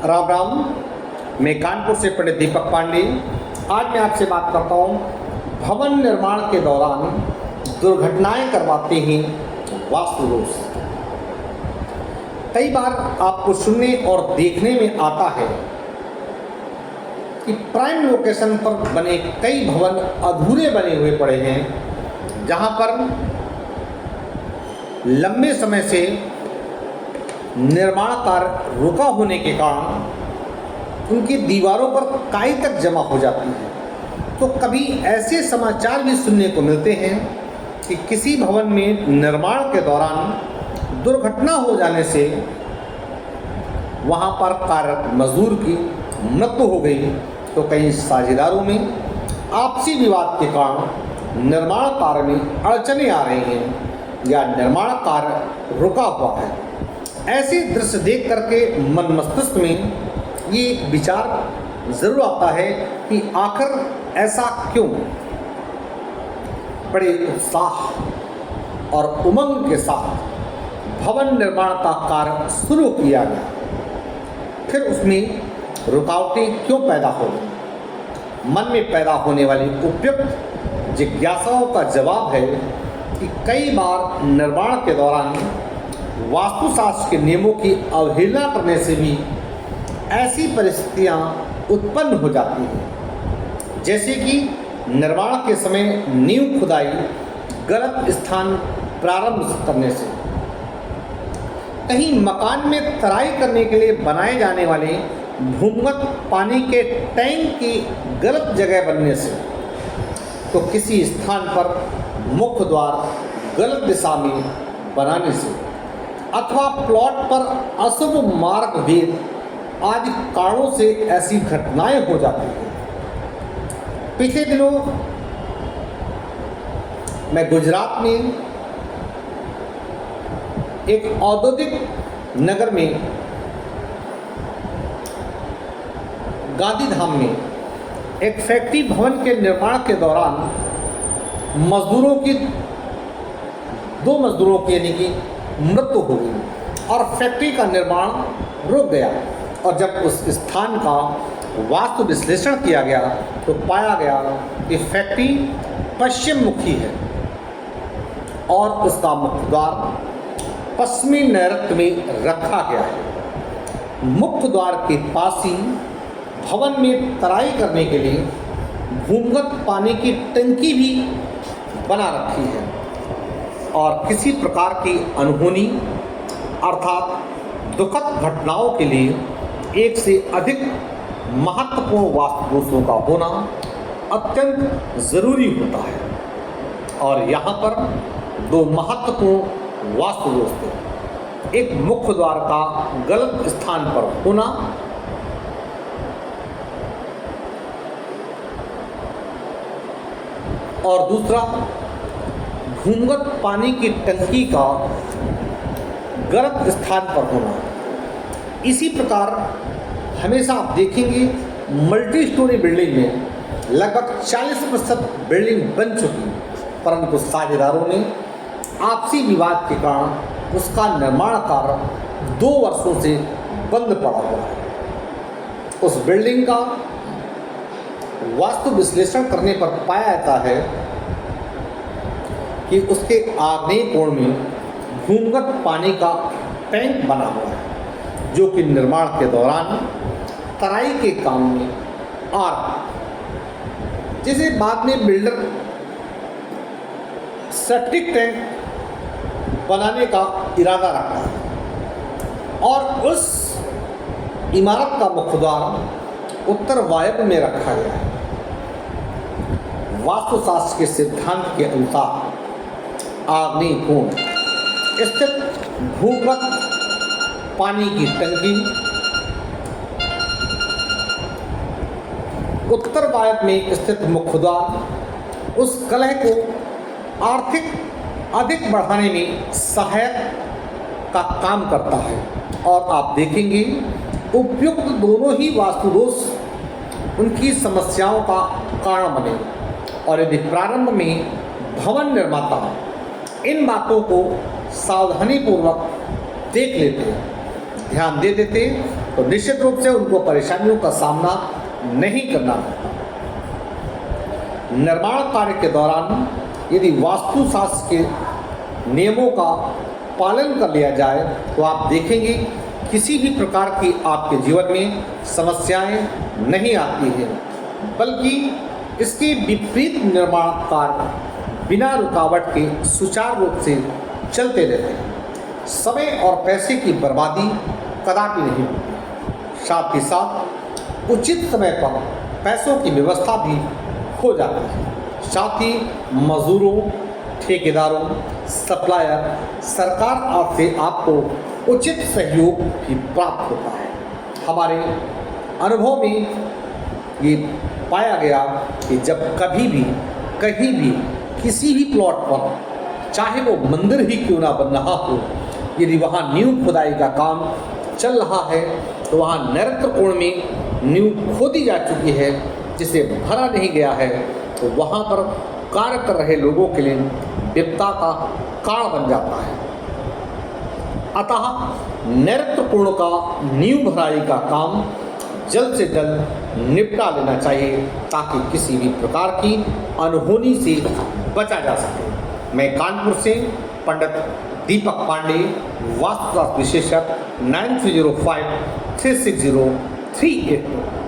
राम राम। मैं कानपुर से पंडित दीपक पांडे। आज मैं आपसे बात करता हूँ भवन निर्माण के दौरान दुर्घटनाएं करवाते हैं वास्तु दोष। कई बार आपको सुनने और देखने में आता है कि प्राइम लोकेशन पर बने कई भवन अधूरे बने हुए पड़े हैं, जहां पर लंबे समय से निर्माण कार्य रुका होने के कारण उनकी दीवारों पर काई तक जमा हो जाती है। तो कभी ऐसे समाचार भी सुनने को मिलते हैं कि किसी भवन में निर्माण के दौरान दुर्घटना हो जाने से वहां पर कार्यरत मजदूर की मृत्यु हो गई, तो कई साझेदारों में आपसी विवाद के कारण निर्माण कार्य में अड़चने आ रही हैं या निर्माण कार्य रुका हुआ है। ऐसे दृश्य देख करके मन मस्तिष्क में ये विचार जरूर आता है कि आखिर ऐसा क्यों। बड़े उत्साह और उमंग के साथ भवन निर्माण का कार्य शुरू किया गया, फिर उसमें रुकावटें क्यों पैदा हो गई। मन में पैदा होने वाली उपयुक्त जिज्ञासाओं का जवाब है कि कई बार निर्माण के दौरान वास्तुशास्त्र के नियमों की अवहेलना करने से भी ऐसी परिस्थितियां उत्पन्न हो जाती हैं, जैसे कि निर्माण के समय नींव खुदाई गलत स्थान प्रारंभ करने से, कहीं मकान में तराई करने के लिए बनाए जाने वाले भूमिगत पानी के टैंक की गलत जगह बनने से, तो किसी स्थान पर मुख्य द्वार गलत दिशा में बनाने से, अथवा प्लॉट पर अशुभ मार्ग भेद आदि कारणों से ऐसी घटनाएं हो जाती हैं। पिछले दिनों मैं गुजरात में एक औद्योगिक नगर में गांधीधाम में एक फैक्ट्री भवन के निर्माण के दौरान दो मजदूरों की यानी कि मृत्यु हो गई और फैक्ट्री का निर्माण रुक गया। और जब उस स्थान का वास्तु विश्लेषण किया गया तो पाया गया कि फैक्ट्री पश्चिम मुखी है और उसका मुख्य द्वार पश्चिमी नैऋत्य में रखा गया है। मुख्य द्वार के पास ही भवन में तराई करने के लिए भूमिगत पानी की टंकी भी बना रखी है और किसी प्रकार की अनहोनी अर्थात दुखद घटनाओं के लिए एक से अधिक महत्वपूर्ण वास्तु दोषों का होना अत्यंत ज़रूरी होता है। और यहाँ पर दो महत्वपूर्ण वास्तु दोष थे। एक मुख्य द्वार का गलत स्थान पर होना और दूसरा भूमिगत पानी की टंकी का गलत स्थान पर होना। इसी प्रकार हमेशा आप देखेंगे मल्टी स्टोरी बिल्डिंग में लगभग 40% बिल्डिंग बन चुकी, परंतु साझेदारों ने आपसी विवाद के कारण उसका निर्माण कार्य 2 वर्षों से बंद पड़ा हुआ है। उस बिल्डिंग का वास्तु विश्लेषण करने पर पाया जाता है कि उसके आग्नेय कोण में भूमिगत पानी का टैंक बना हुआ है, जो कि निर्माण के दौरान तराई के काम में आ रहा है। जिसे बाद में बिल्डर सेप्टिक टैंक बनाने का इरादा रखता है और उस इमारत का मुख्य द्वार उत्तर वायव्य में रखा गया है। वास्तुशास्त्र के सिद्धांत के अनुसार आग्नेय कोण स्थित भूमिगत पानी की टंकी उत्तर वायव्य में स्थित मुख्य द्वार उस कलह को आर्थिक अधिक बढ़ाने में सहायक का काम करता है। और आप देखेंगे उपयुक्त दोनों ही वास्तु दोष उनकी समस्याओं का कारण बने। और यदि प्रारंभ में भवन निर्माता इन बातों को सावधानीपूर्वक देख लेते हैं ध्यान दे देते तो निश्चित रूप से उनको परेशानियों का सामना नहीं करना पड़ता। निर्माण कार्य के दौरान यदि वास्तुशास्त्र के नियमों का पालन कर लिया जाए तो आप देखेंगे किसी भी प्रकार की आपके जीवन में समस्याएं नहीं आती हैं, बल्कि इसके विपरीत निर्माण कार्य बिना रुकावट के सुचारू रूप से चलते रहते हैं। समय और पैसे की बर्बादी कदापि नहीं होती। साथ ही साथ उचित समय पर पैसों की व्यवस्था भी हो जाती है। साथ ही मजदूरों, ठेकेदारों, सप्लायर, सरकार से आपको उचित सहयोग भी प्राप्त होता है। हमारे अनुभव में ये पाया गया कि जब कभी भी कहीं भी किसी भी प्लॉट पर, चाहे वो मंदिर ही क्यों ना बन रहा हो, यदि वहाँ नींव खुदाई का काम चल रहा है तो वहाँ नैऋत्य कोण में नींव खोदी जा चुकी है, जिसे भरा नहीं गया है, तो वहाँ पर कार्य कर रहे लोगों के लिए विपदा का कारण बन जाता है। अतः नैऋत्य कोण का नींव भराई का काम जल्द से जल्द निपटा लेना चाहिए ताकि किसी भी प्रकार की अनहोनी से बचा जा सके। मैं कानपुर से पंडित दीपक पांडे, वास्तुशास्त्र विशेषज्ञ, 9305 360 382।